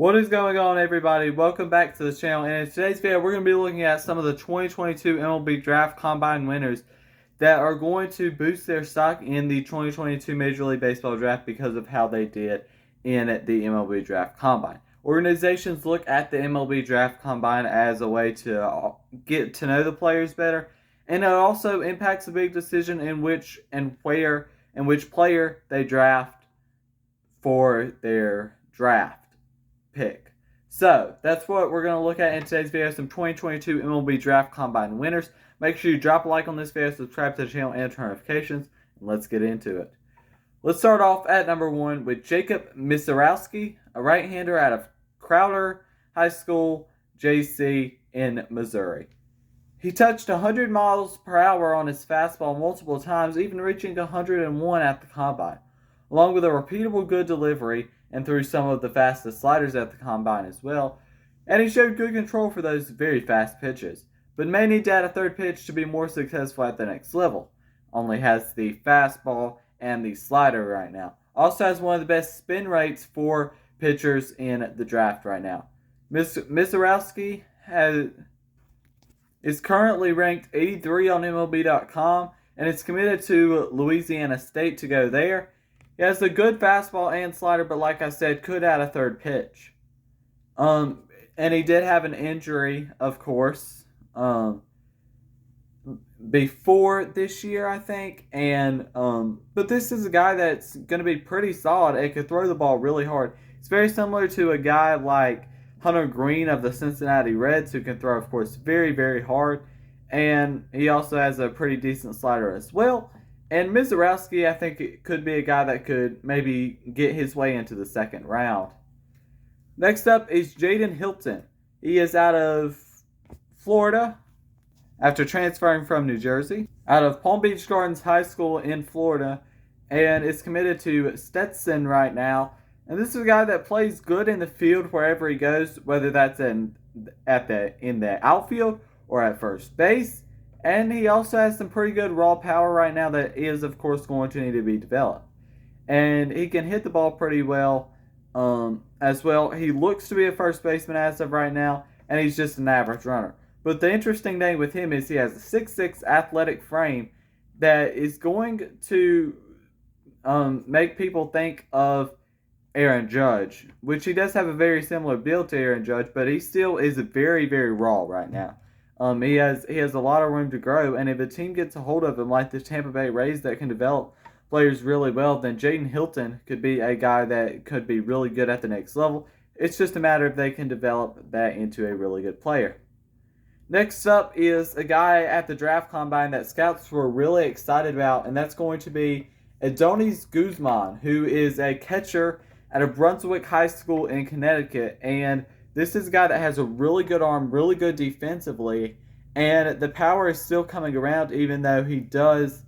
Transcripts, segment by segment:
What is going on, everybody? Welcome back to the channel, and in today's video we're going to be looking at some of the 2022 MLB Draft Combine winners that are going to boost their stock in the 2022 Major League Baseball Draft because of how they did in the MLB Draft Combine. Organizations look at the MLB Draft Combine as a way to get to know the players better, and it also impacts a big decision in which player they draft for their draft pick. So that's what we're going to look at in today's video, some 2022 MLB Draft Combine winners. Make sure you drop a like on this video, subscribe to the channel, and turn notifications, and let's get into it. Let's start off at number 1 with Jacob Misiorowski, a right-hander out of Crowder High School, JC in Missouri. He touched 100 miles per hour on his fastball multiple times, even reaching 101 at the combine, along with a repeatable good delivery and threw some of the fastest sliders at the combine as well. And he showed good control for those very fast pitches, but may need to add a third pitch to be more successful at the next level. Only has the fastball and the slider right now. Also has one of the best spin rates for pitchers in the draft right now. Misiorowski is currently ranked 83 on MLB.com and is committed to Louisiana State to go there. He has a good fastball and slider, but like I said, could add a third pitch. And he did have an injury, of course, before this year, I think. But this is a guy that's going to be pretty solid and could throw the ball really hard. It's very similar to a guy like Hunter Green of the Cincinnati Reds, who can throw, of course, very, very hard. And he also has a pretty decent slider as well. And Misiorowski, I think, it could be a guy that could maybe get his way into the second round. Next up is Jaden Hilton. He is out of Florida after transferring from New Jersey, out of Palm Beach Gardens High School in Florida, and is committed to Stetson right now. And this is a guy that plays good in the field wherever he goes, whether that's in the outfield or at first base. And he also has some pretty good raw power right now that is, of course, going to need to be developed. And he can hit the ball pretty well as well. He looks to be a first baseman as of right now, and he's just an average runner. But the interesting thing with him is he has a 6'6" athletic frame that is going to make people think of Aaron Judge, which he does have a very similar build to Aaron Judge, but he still is very, very raw right now. He has a lot of room to grow, and if a team gets a hold of him like the Tampa Bay Rays that can develop players really well, then Jaden Hilton could be a guy that could be really good at the next level. It's just a matter if they can develop that into a really good player. Next up is a guy at the draft combine that scouts were really excited about, and that's going to be Adonis Guzman, who is a catcher at a Brunswick High School in Connecticut, and this is a guy that has a really good arm, really good defensively, and the power is still coming around even though he does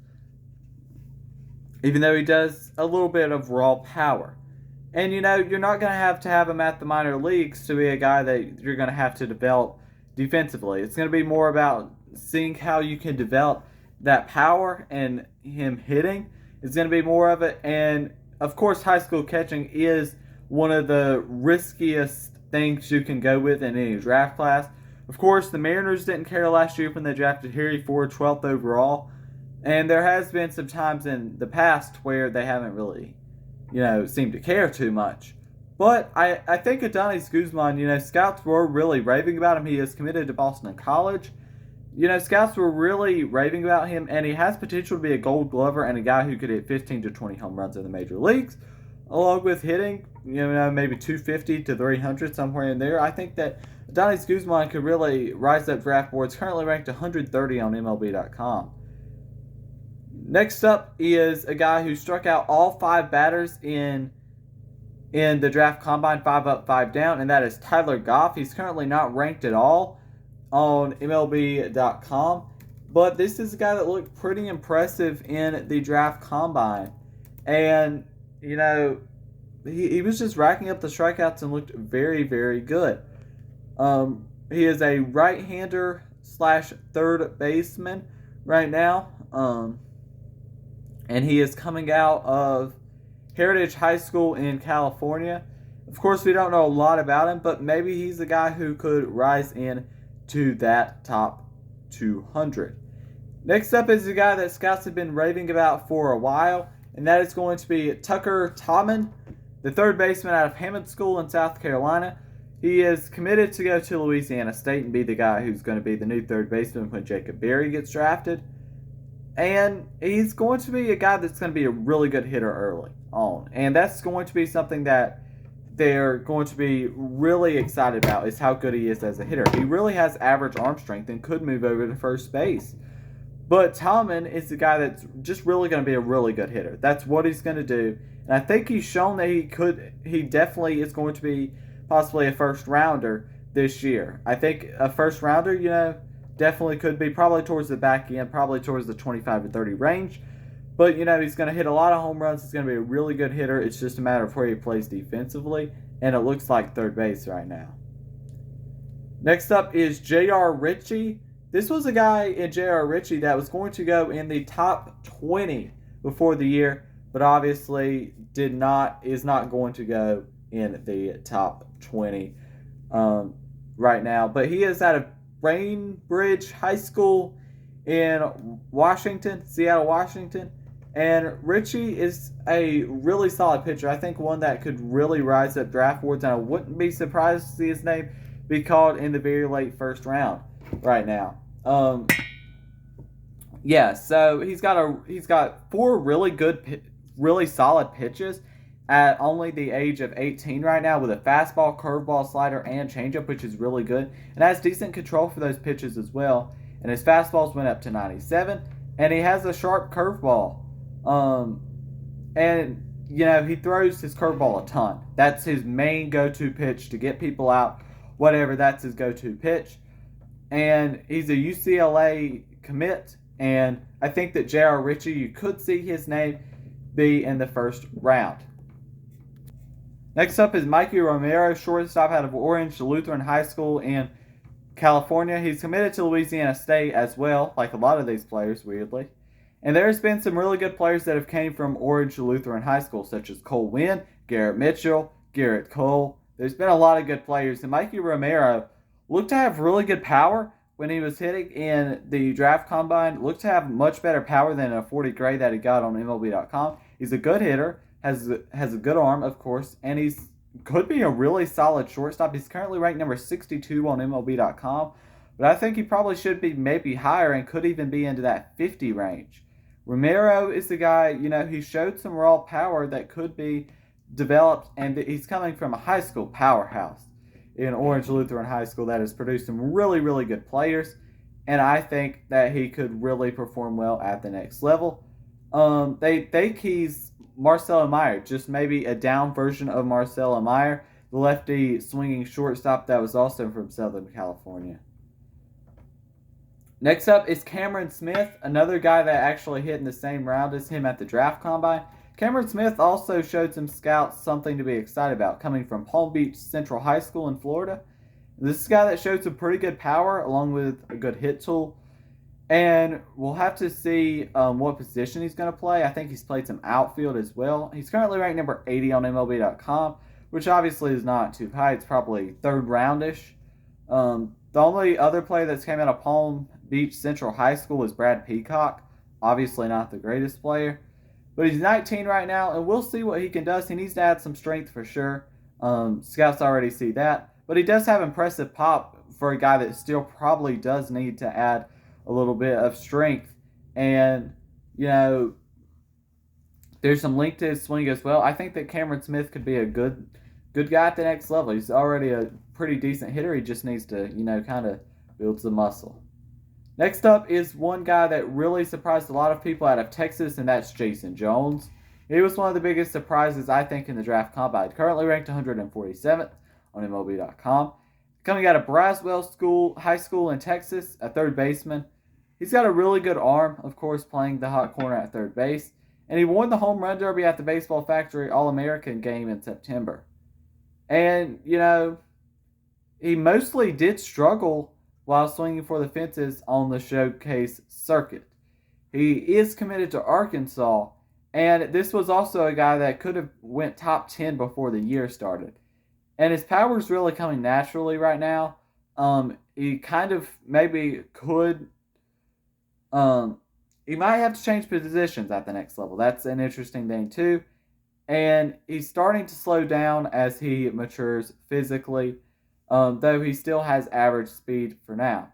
a little bit of raw power. And you're not going to have him at the minor leagues to be a guy that you're going to have to develop defensively. It's going to be more about seeing how you can develop that power, and him hitting is going to be more of it. And of course, high school catching is one of the riskiest things you can go with in any draft class. Of course, the Mariners didn't care last year when they drafted Harry Ford 12th overall, and there has been some times in the past where they haven't really, seemed to care too much. But I think Adonis Guzman, scouts were really raving about him. He is committed to Boston College. Scouts were really raving about him, and he has potential to be a Gold Glover and a guy who could hit 15 to 20 home runs in the major leagues, along with hitting, maybe 250 to 300, somewhere in there. I think that Adonis Guzman could really rise up draft boards, currently ranked 130 on MLB.com. Next up is a guy who struck out all 5 batters in the draft combine, 5 up, 5 down, and that is Tyler Goff. He's currently not ranked at all on MLB.com, but this is a guy that looked pretty impressive in the draft combine. And, he was just racking up the strikeouts and looked very, very good. He is a right-hander / third baseman right now. And he is coming out of Heritage High School in California. Of course, we don't know a lot about him, but maybe he's a guy who could rise in to that top 200. Next up is a guy that scouts have been raving about for a while, and that is going to be Tucker Tommen, the third baseman out of Hammond School in South Carolina. He is committed to go to Louisiana State and be the guy who's going to be the new third baseman when Jacob Berry gets drafted. And he's going to be a guy that's going to be a really good hitter early on. And that's going to be something that they're going to be really excited about, is how good he is as a hitter. He really has average arm strength and could move over to first base. But Tommen is the guy that's just really going to be a really good hitter. That's what he's going to do. And I think he's shown that he definitely is going to be possibly a first rounder this year. I think a first rounder, definitely could be probably towards the back end, probably towards the 25 to 30 range. But, he's going to hit a lot of home runs. He's going to be a really good hitter. It's just a matter of where he plays defensively. And it looks like third base right now. Next up is J.R. Richie. This was a guy in J.R. Richie that was going to go in the top 20 before the year, but obviously is not going to go in the top 20 right now. But he is out of Bainbridge High School in Seattle, Washington. And Richie is a really solid pitcher. I think one that could really rise up draft boards, and I wouldn't be surprised to see his name be called in the very late first round right now. So he's got 4 really good, really solid pitches at only the age of 18 right now, with a fastball, curveball, slider, and changeup, which is really good, and has decent control for those pitches as well. And his fastballs went up to 97, and he has a sharp curveball. He throws his curveball a ton. That's his main go-to pitch to get people out. Whatever, that's his go-to pitch. And he's a UCLA commit, and I think that J.R. Richie, you could see his name be in the first round. Next up is Mikey Romero, shortstop out of Orange Lutheran High School in California. He's committed to Louisiana State as well, like a lot of these players, weirdly. And there's been some really good players that have came from Orange Lutheran High School, such as Cole Wynn, Garrett Mitchell, Garrett Cole. There's been a lot of good players, and Mikey Romero looked to have really good power when he was hitting in the draft combine. Looked to have much better power than a 40 grade that he got on MLB.com. He's a good hitter, has a good arm, of course, and could be a really solid shortstop. He's currently ranked number 62 on MLB.com, but I think he probably should be maybe higher and could even be into that 50 range. Romero is the guy, he showed some raw power that could be developed, and he's coming from a high school powerhouse in Orange Lutheran High School that has produced some really, really good players, and I think that he could really perform well at the next level. They think he's Marcelo Meyer, just maybe a down version of Marcelo Meyer, the lefty swinging shortstop that was also from Southern California. Next up is Cameron Smith, another guy that actually hit in the same round as him at the draft combine. Cameron Smith also showed some scouts something to be excited about, coming from Palm Beach Central High School in Florida. This is a guy that showed some pretty good power along with a good hit tool. And we'll have to see what position he's going to play. I think he's played some outfield as well. He's currently ranked number 80 on MLB.com, which obviously is not too high. It's probably third roundish. The only other player that's came out of Palm Beach Central High School is Brad Peacock. Obviously not the greatest player. But he's 19 right now, and we'll see what he can do. He needs to add some strength for sure. Scouts already see that. But he does have impressive pop for a guy that still probably does need to add a little bit of strength. And, there's some link to his swing as well. I think that Cameron Smith could be a good guy at the next level. He's already a pretty decent hitter. He just needs to, kind of build some muscle. Next up is one guy that really surprised a lot of people out of Texas, and that's Jason Jones. He was one of the biggest surprises, I think, in the draft combine. Currently ranked 147th on MLB.com. Coming out of Braswell High School in Texas, a third baseman. He's got a really good arm, of course, playing the hot corner at third base. And he won the home run derby at the Baseball Factory All-American game in September. And, he mostly did struggle while swinging for the fences on the showcase circuit. He is committed to Arkansas, and this was also a guy that could have went top 10 before the year started. and his power is really coming naturally right now. He kind of maybe could um, he might have to change positions at the next level. That's an interesting thing too. And he's starting to slow down as he matures physically, though he still has average speed for now.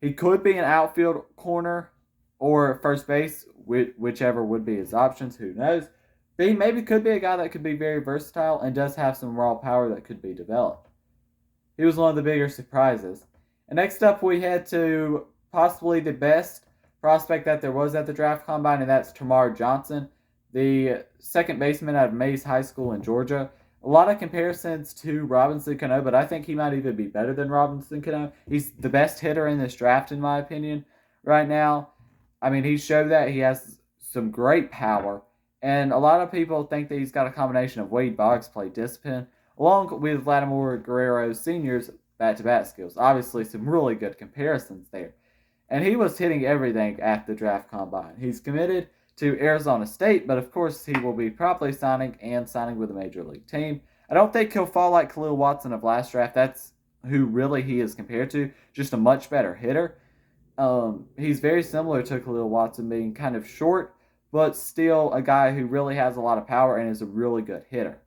He could be an outfield corner or first base, whichever would be his options. Who knows? But he maybe could be a guy that could be very versatile and does have some raw power that could be developed. He was one of the bigger surprises. And next up, we head to possibly the best prospect that there was at the draft combine, and that's Tamar Johnson, the second baseman out of Mays High School in Georgia. A lot of comparisons to Robinson Cano, but I think he might even be better than Robinson Cano. He's the best hitter in this draft, in my opinion, right now. I mean, he showed that he has some great power, and a lot of people think that he's got a combination of Wade Boggs play discipline along with Vladimir Guerrero Sr.'s bat-to-bat skills. Obviously, some really good comparisons there. And he was hitting everything at the draft combine. He's committed to Arizona State, but of course he will be probably signing with a major league team. I don't think he'll fall like Khalil Watson of last draft. That's who really he is compared to, just a much better hitter. He's very similar to Khalil Watson, being kind of short, but still a guy who really has a lot of power and is a really good hitter.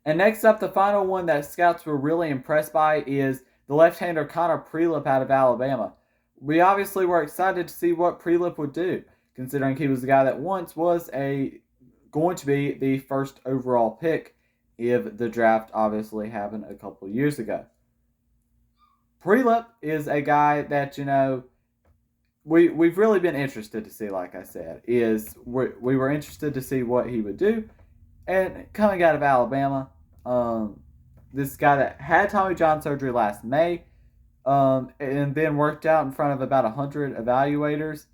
And next up, the final one that scouts were really impressed by is the left-hander Connor Prelop out of Alabama. We obviously were excited to see what Prelop would do, considering he was the guy that once was going to be the first overall pick if the draft obviously happened a couple years ago. Prelop is a guy that, we've really been interested to see, like I said, we were interested to see what he would do. And coming out of Alabama, this guy that had Tommy John surgery last May, and then worked out in front of about 100 evaluators,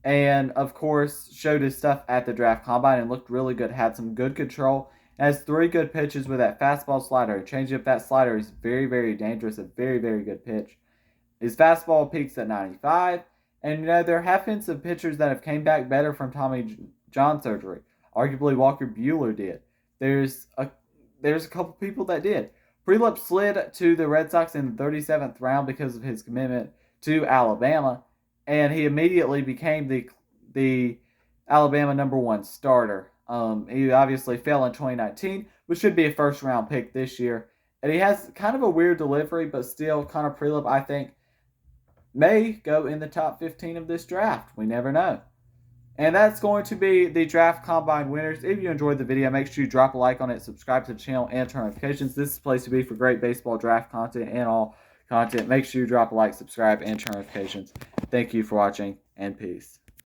and of course showed his stuff at the draft combine and looked really good, had some good control, has 3 good pitches with that fastball slider. Changing up that slider is very, very dangerous, a very, very good pitch. His fastball peaks at 95, and there have been some pitchers that have came back better from Tommy John surgery. Arguably, Walker Buehler did. There's a couple people that did. Prelop slid to the Red Sox in the 37th round because of his commitment to Alabama, and he immediately became the Alabama #1 starter. He obviously fell in 2019, but should be a first-round pick this year. And he has kind of a weird delivery, but still, Connor Prelop, I think, may go in the top 15 of this draft. We never know. And that's going to be the draft combine winners. If you enjoyed the video, make sure you drop a like on it, subscribe to the channel, and turn notifications. This is the place to be for great baseball draft content and all content. Make sure you drop a like, subscribe, and turn notifications. Thank you for watching, and peace.